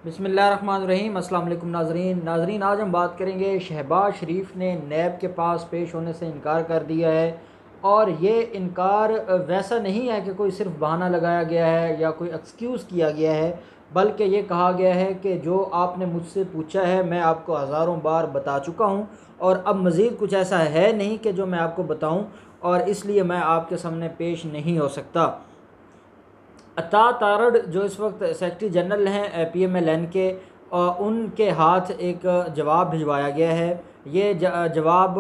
बिस्मिल्लाहिर्रहमानिर्रहीम। अस्सलाम वालेकुम नाज़रीन, आज हम बात करेंगे शहबाज शरीफ ने नैब के पास पेश होने से इनकार कर दिया है। और ये इनकार वैसा नहीं है कि कोई सिर्फ बहाना लगाया गया है या कोई एक्सक्यूज़ किया गया है, बल्कि ये कहा गया है कि जो आपने मुझसे पूछा है मैं आपको हज़ारों बार बता चुका हूँ और अब मज़ीद कुछ ऐसा है नहीं कि जो मैं आपको बताऊँ, और इसलिए मैं आपके सामने पेश नहीं हो सकता। अता तारड़ जो इस वक्त सेक्रेटरी जनरल हैं PMLN के, उनके हाथ एक जवाब भिजवाया गया है। ये जवाब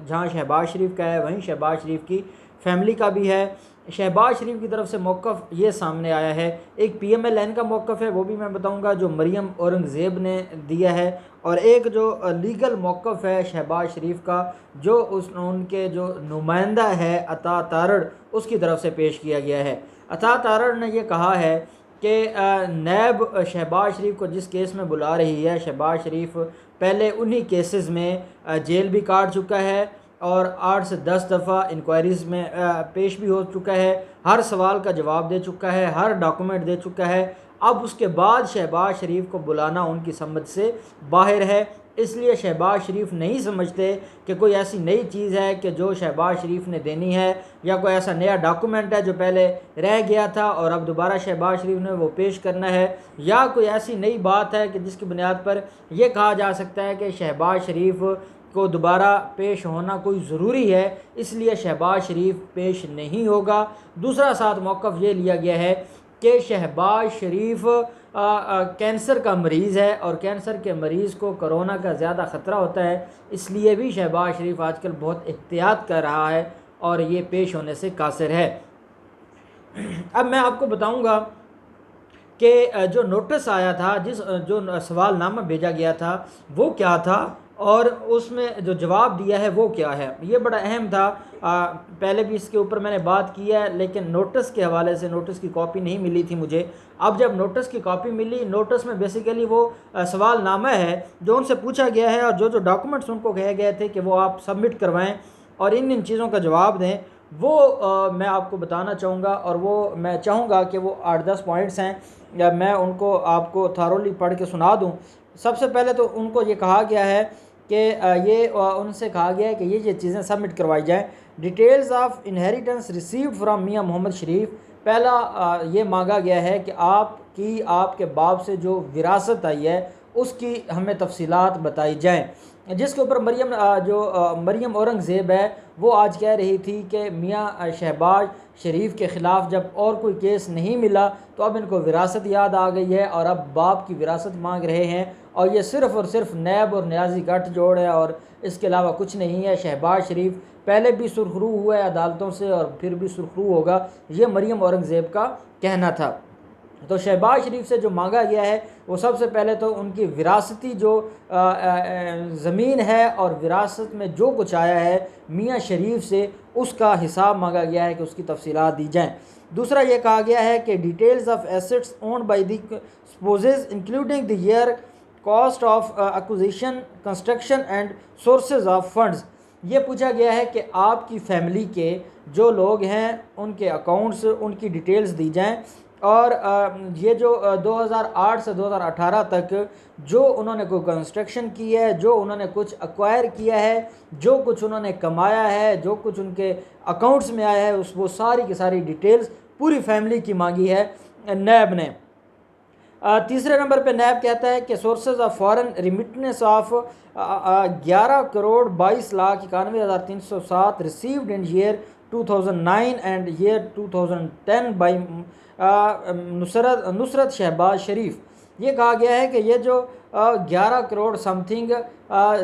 जहाँ शहबाज शरीफ का है वहीं शहबाज शरीफ की फैमिली का भी है। शहबाज शरीफ की तरफ से मौक़िफ़ ये सामने आया है। एक PMLN का मौक़िफ़ है, वो भी मैं बताऊंगा, जो मरियम औरंगज़ेब ने दिया है, और एक जो लीगल मौक़िफ़ है शहबाज शरीफ का, जो उनके जो नुमाइंदा है अता तारड़, उसकी तरफ से पेश किया गया है। अता तारड़ ने यह कहा है कि नैब शहबाज शरीफ को जिस केस में बुला रही है, शहबाज शरीफ पहले उन्हीं केसेस में जेल भी काट चुका है और 8 से 10 दफ़ा इंक्वायरीज़ में पेश भी हो चुका है, हर सवाल का जवाब दे चुका है, हर डॉक्यूमेंट दे चुका है। अब उसके बाद शहबाज शरीफ को बुलाना उनकी समझ से बाहर है। इसलिए शहबाज शरीफ नहीं समझते कि कोई ऐसी नई चीज़ है कि जो शहबाज शरीफ ने देनी है, या कोई ऐसा नया डॉक्यूमेंट है जो पहले रह गया था और अब दोबारा शहबाज शरीफ ने वो पेश करना है, या कोई ऐसी नई बात है कि जिसकी बुनियाद पर यह कहा जा सकता है कि शहबाज शरीफ को दोबारा पेश होना कोई ज़रूरी है, इसलिए शहबाज शरीफ पेश नहीं होगा। दूसरा साथ मौक़िफ़ ये लिया गया है कि शहबाज शरीफ कैंसर का मरीज़ है और कैंसर के मरीज़ को कोरोना का ज़्यादा ख़तरा होता है, इसलिए भी शहबाज शरीफ आजकल बहुत एहतियात कर रहा है और ये पेश होने से कासिर है। अब मैं आपको बताऊंगा कि जो नोटिस आया था, जो सवालनामा भेजा गया था, वो क्या था और उसमें जो जवाब दिया है वो क्या है। ये बड़ा अहम था। पहले भी इसके ऊपर मैंने बात की है, लेकिन नोटिस के हवाले से नोटिस की कॉपी नहीं मिली थी मुझे। अब जब नोटिस की कॉपी मिली, नोटिस में बेसिकली वो सवालनामा है जो उनसे पूछा गया है और जो जो डॉक्यूमेंट्स उनको कहे गए थे कि वो आप सबमिट करवाएं और इन चीज़ों का जवाब दें, वो मैं आपको बताना चाहूँगा। और वो मैं चाहूँगा कि वो 8-10 पॉइंट्स हैं, या मैं उनको आपको थारोली पढ़ के सुना दूँ। सबसे पहले तो उनको ये कहा गया है कि उनसे कहा गया है कि ये चीज़ें सबमिट करवाई जाएँ। Details of inheritance received from Mian Mohammad Sharif. पहला ये मांगा गया है कि आपके बाप से जो विरासत आई है उसकी हमें तफसीलात बताई जाएँ, जिसके ऊपर मरियम औरंगज़ेब है वो आज कह रही थी कि मियां शहबाज शरीफ के ख़िलाफ़ जब और कोई केस नहीं मिला तो अब इनको विरासत याद आ गई है और अब बाप की विरासत मांग रहे हैं, और ये सिर्फ़ और सिर्फ नैब और न्याजी गठ जोड़ है और इसके अलावा कुछ नहीं है। शहबाज शरीफ पहले भी सुरखरू हुआ है अदालतों से और फिर भी सुरखरू होगा, ये मरियम औरंगज़ेब का कहना था। तो शहबाज शरीफ से जो मांगा गया है वो सबसे पहले तो उनकी विरासती जो ज़मीन है और विरासत में जो कुछ आया है मियां शरीफ से, उसका हिसाब मांगा गया है कि उसकी तफसीलात दी जाएँ। दूसरा ये कहा गया है कि details of assets owned by the spouses including the year, cost of acquisition, construction and sources of funds. ये पूछा गया है कि आपकी फैमिली के जो लोग हैं उनके अकाउंट्स, उनकी डिटेल्स दी जाएं, और ये जो 2008 से 2018 तक जो उन्होंने कोई कंस्ट्रक्शन की है, जो उन्होंने कुछ एक्वायर किया है, जो कुछ उन्होंने कमाया है, जो कुछ उनके अकाउंट्स में आया है, वो सारी की सारी डिटेल्स पूरी फैमिली की मांगी है नैब ने। तीसरे नंबर पे नैब कहता है कि sources of foreign remittance of 11 crore 22 lakh 91,307 received in year 2009 and year 2010 by Nusrat Shahbaz Sharif. ये कहा गया है कि ये जो 11 करोड़ समथिंग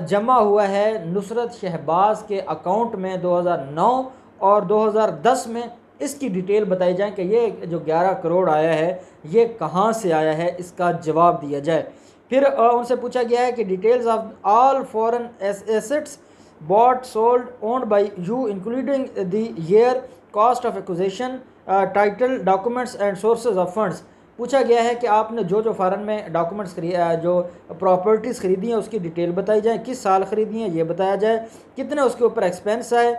जमा हुआ है नुसरत शहबाज के अकाउंट में 2009 और 2010 में, इसकी डिटेल बताई जाए कि ये जो 11 करोड़ आया है ये कहाँ से आया है, इसका जवाब दिया जाए। फिर उनसे पूछा गया है कि details of all foreign assets bought sold owned by you including the year, cost of acquisition, title, documents and sources of funds. पूछा गया है कि आपने जो जो फॉरेन में डॉक्यूमेंट्स जो प्रॉपर्टीज़ ख़रीदी हैं उसकी डिटेल बताई जाए, किस साल ख़रीदी हैं ये बताया जाए, कितने उसके ऊपर एक्सपेंस है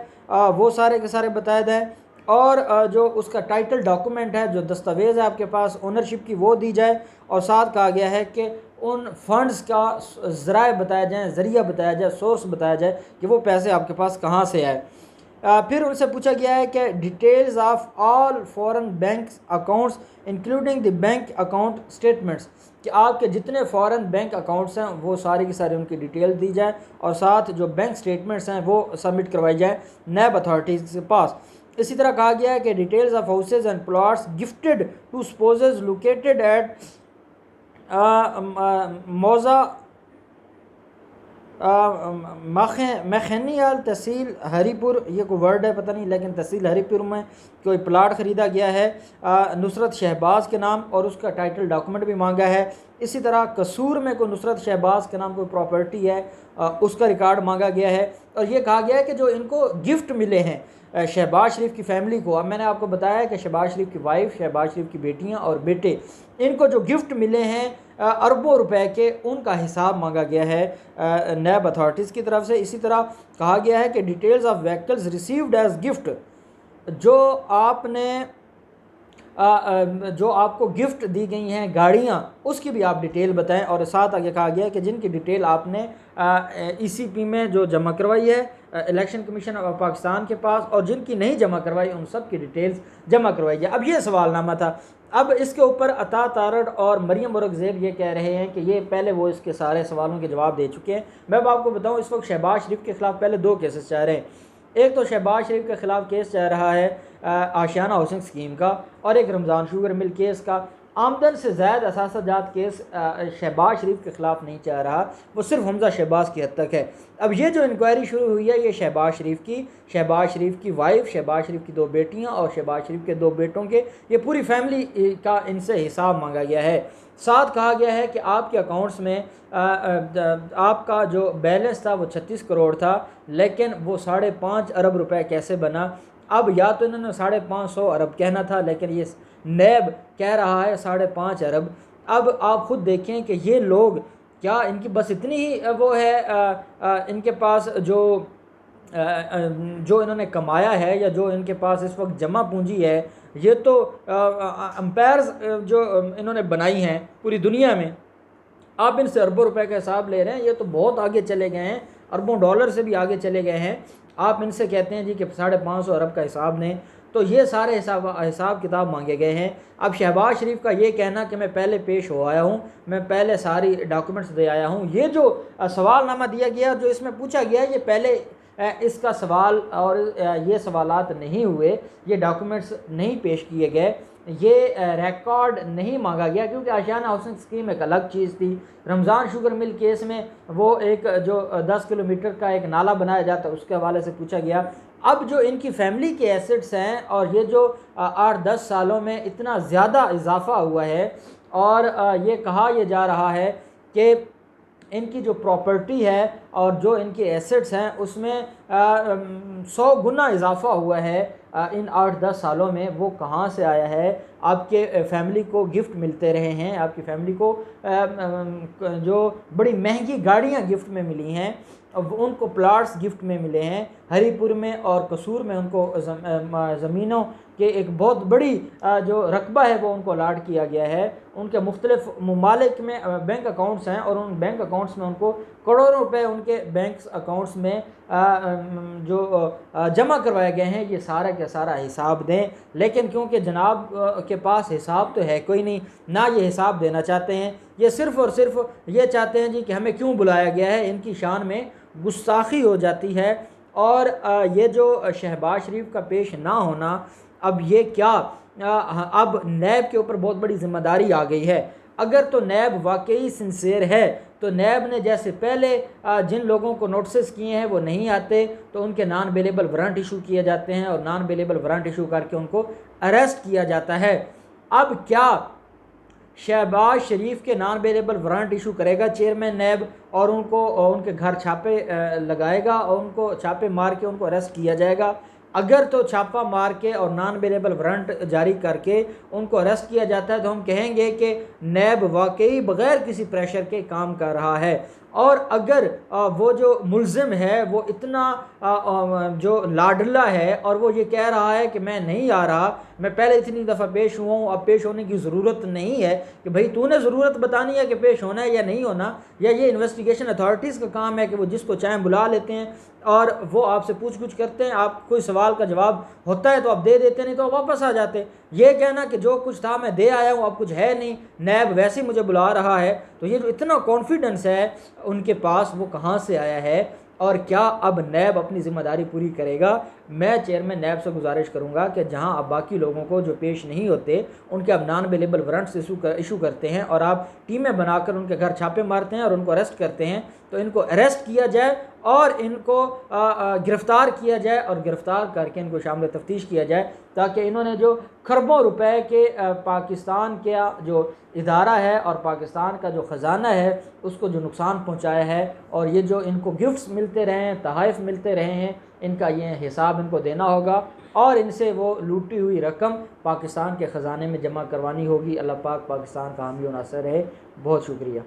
वो सारे के सारे बताए जाएँ, और जो उसका टाइटल डॉक्यूमेंट है, जो दस्तावेज़ है आपके पास ओनरशिप की, वो दी जाए। और साथ कहा गया है कि उन फंड्स का ज़राए बताया जाए, ज़रिया बताया जाए, सोर्स बताया जाए कि वो पैसे आपके पास कहाँ से आए। फिर उनसे पूछा गया है कि details of all foreign bank accounts including the bank account statements, कि आपके जितने फॉरेन बैंक अकाउंट्स हैं वो सारी की सारी उनकी डिटेल दी जाए, और साथ जो बैंक स्टेटमेंट्स हैं वो सबमिट करवाई जाए नैब अथॉरिटीज़ के पास। इसी तरह कहा गया है कि details of houses and plots gifted to spouses located at मौज़ा मखनियाल तहसील हरीपुर, ये कोई वर्ड है पता नहीं, लेकिन तहसील हरीपुर में कोई प्लाट ख़रीदा गया है नुसरत शहबाज के नाम, और उसका टाइटल डॉक्यूमेंट भी मांगा है। इसी तरह कसूर में कोई नुसरत शहबाज के नाम कोई प्रॉपर्टी है, उसका रिकॉर्ड मांगा गया है। और ये कहा गया है कि जो इनको गिफ्ट मिले हैं शहबाज शरीफ की फ़ैमिली को, अब मैंने आपको बताया कि शहबाज शरीफ की वाइफ, शहबाज शरीफ की बेटियां और बेटे, इनको जो गिफ्ट मिले हैं अरबों रुपए के, उनका हिसाब मांगा गया है नैब अथॉरिटीज़ की तरफ से। इसी तरह कहा गया है कि details of vehicles received as gift, जो आपने जो आपको गिफ्ट दी गई हैं गाड़ियाँ, उसकी भी आप डिटेल बताएं। और साथ आगे कहा गया है कि जिनकी डिटेल आपने ECP में जो जमा करवाई है इलेक्शन कमीशन ऑफ पाकिस्तान के पास, और जिनकी नहीं जमा करवाई उन सब की डिटेल्स जमा करवाई जाए। अब ये सवालनामा था। अब इसके ऊपर अता तारड़ और मरियम औरंगज़ेब ये कह रहे हैं कि ये पहले वो इसके सारे सवालों के जवाब दे चुके हैं। मैं अब आपको बताऊं, इस वक्त शहबाज शरीफ के ख़िलाफ़ पहले 2 केसेस चल रहे हैं। एक तो शहबाज शरीफ के ख़िलाफ़ केस चल रहा है आशियाना हाउसिंग स्कीम का, और एक रमज़ान शुगर मिल केस का। आमदन से ज़ायद असासाजात केस शहबाज शरीफ के ख़िलाफ़ नहीं चल रहा, वो सिर्फ हमज़ा शहबाज की हद तक है। अब ये जो इंक्वायरी शुरू हुई है, ये शहबाज शरीफ की वाइफ, शहबाज शरीफ की 2 बेटियां और शहबाज शरीफ के 2 बेटों के, ये पूरी फैमिली का इनसे हिसाब मांगा गया है। साथ कहा गया है कि आपके अकाउंट्स में आपका जो बैलेंस था वो 36 करोड़ था, लेकिन वो 5.5 अरब रुपए कैसे बना। अब या तो इन्होंने 550 अरब कहना था, लेकिन ये नैब कह रहा है 5.5 अरब। अब आप ख़ुद देखें कि ये लोग, क्या इनकी बस इतनी ही वो है इनके पास जो इन्होंने कमाया है, या जो इनके पास इस वक्त जमा पूंजी है, ये तो अम्पायर्स जो इन्होंने बनाई हैं पूरी दुनिया में, आप इनसे अरबों रुपए का हिसाब ले रहे हैं। ये तो बहुत आगे चले गए हैं, अरबों डॉलर से भी आगे चले गए हैं। आप इनसे कहते हैं जी कि 550 अरब का हिसाब दें, तो ये सारे हिसाब किताब मांगे गए हैं। अब शहबाज शरीफ का ये कहना कि मैं पहले पेश हो आया हूँ, मैं पहले सारी डॉक्यूमेंट्स दे आया हूँ, ये जो सवालनामा दिया गया, जो इसमें पूछा गया, ये पहले इसका सवाल और ये सवालात नहीं हुए, ये डॉक्यूमेंट्स नहीं पेश किए गए, ये रिकॉर्ड नहीं मांगा गया, क्योंकि आशियाना हाउसिंग स्कीम एक अलग चीज़ थी। रमज़ान शुगर मिल केस में वो एक जो 10 किलोमीटर का एक नाला बनाया जाता है, उसके हवाले से पूछा गया। अब जो इनकी फैमिली के एसेट्स हैं, और ये जो 8-10 सालों में इतना ज़्यादा इजाफ़ा हुआ है, और ये कहा यह जा रहा है कि इनकी जो प्रॉपर्टी है और जो इनके एसेट्स हैं उसमें 100 गुना इजाफ़ा हुआ है इन 8-10 सालों में। वो कहाँ से आया है? आपके फैमिली को गिफ्ट मिलते रहे हैं, आपकी फैमिली को जो बड़ी महंगी गाड़ियाँ गिफ्ट में मिली हैं, अब उनको प्लाट्स गिफ्ट में मिले हैं। हरीपुर में और कसूर में उनको ज़मीनों के एक बहुत बड़ी जो रकबा है वो उनको अलाट किया गया है। उनके मुख्तलिफ ममालिक में बैंक अकाउंट्स हैं, और उन बैंक अकाउंट्स में उनको करोड़ों रुपए उनके बैंक अकाउंट्स में जो जमा करवाए गए हैं। ये सारा का सारा हिसाब दें, लेकिन क्योंकि जनाब के पास हिसाब तो है कोई नहीं, ना ये हिसाब देना चाहते हैं। ये सिर्फ़ और सिर्फ ये चाहते हैं जी कि हमें क्यों बुलाया गया है। इनकी शान में गुस्ताखी हो जाती है। और ये जो शहबाज शरीफ का पेश ना होना, अब ये क्या अब नैब के ऊपर बहुत बड़ी ज़िम्मेदारी आ गई है। अगर तो नैब वाकई सिंसेर है तो नैब ने जैसे पहले जिन लोगों को नोटिस किए हैं वो नहीं आते तो उनके नॉन अवेलेबल वारंट इशू किए जाते हैं, और नॉन अवेलेबल वारंट इशू करके उनको अरेस्ट किया जाता है। अब क्या शहबाज शरीफ के नॉन अवेलेबल वारंट इशू करेगा चेयरमैन नैब, और उनको उनके घर छापे लगाएगा और उनको छापे मार के उनको अरेस्ट किया जाएगा? अगर तो छापा मार के और नॉन अवेलेबल वारंट जारी करके उनको अरेस्ट किया जाता है तो हम कहेंगे कि नैब वाकई बग़ैर किसी प्रेशर के काम कर रहा है। और अगर वो जो मुल्ज़िम है वो इतना जो लाडला है और वो ये कह रहा है कि मैं नहीं आ रहा, मैं पहले इतनी दफ़ा पेश हुआ हूँ, अब पेश होने की ज़रूरत नहीं है, कि भाई तूने ज़रूरत बतानी है कि पेश होना है या नहीं होना, या ये इन्वेस्टिगेशन अथॉरिटीज़ का काम है कि वो जिसको चाहें बुला लेते हैं और वो आपसे पूछ पूछ करते हैं, आप कोई सवाल का जवाब होता है तो आप दे देते, नहीं तो आप वापस आ जाते। ये कहना कि जो कुछ था मैं दे आया हूँ, अब कुछ है नहीं, नैब वैसे ही मुझे बुला रहा है, तो ये जो इतना कॉन्फिडेंस है उनके पास वो कहाँ से आया है? और क्या अब नैब अपनी ज़िम्मेदारी पूरी करेगा? मैं चेयरमैन नैब से गुजारिश करूँगा कि जहाँ अब बाकी लोगों को जो पेश नहीं होते उनके अब नॉन अवेलेबल वारंट्स इशू करते हैं और आप टीमें बनाकर उनके घर छापे मारते हैं और उनको अरेस्ट करते हैं, तो इनको अरेस्ट किया जाए और इनको गिरफ़्तार किया जाए और गिरफ़्तार करके इनको शामिल तफ्तीश किया जाए, ताकि इन्होंने जो खरबों रुपए के पाकिस्तान का जो इदारा है और पाकिस्तान का जो ख़जाना है उसको जो नुकसान पहुंचाया है, और ये जो इनको गिफ्ट्स मिलते रहे हैं, तोहफ़े मिलते रहे हैं, इनका ये हिसाब इनको देना होगा और इनसे वो लूटी हुई रकम पाकिस्तान के ख़जाने में जमा करवानी होगी। अल्लाह पाक पाकिस्तान का हामी और नासर है। बहुत शुक्रिया।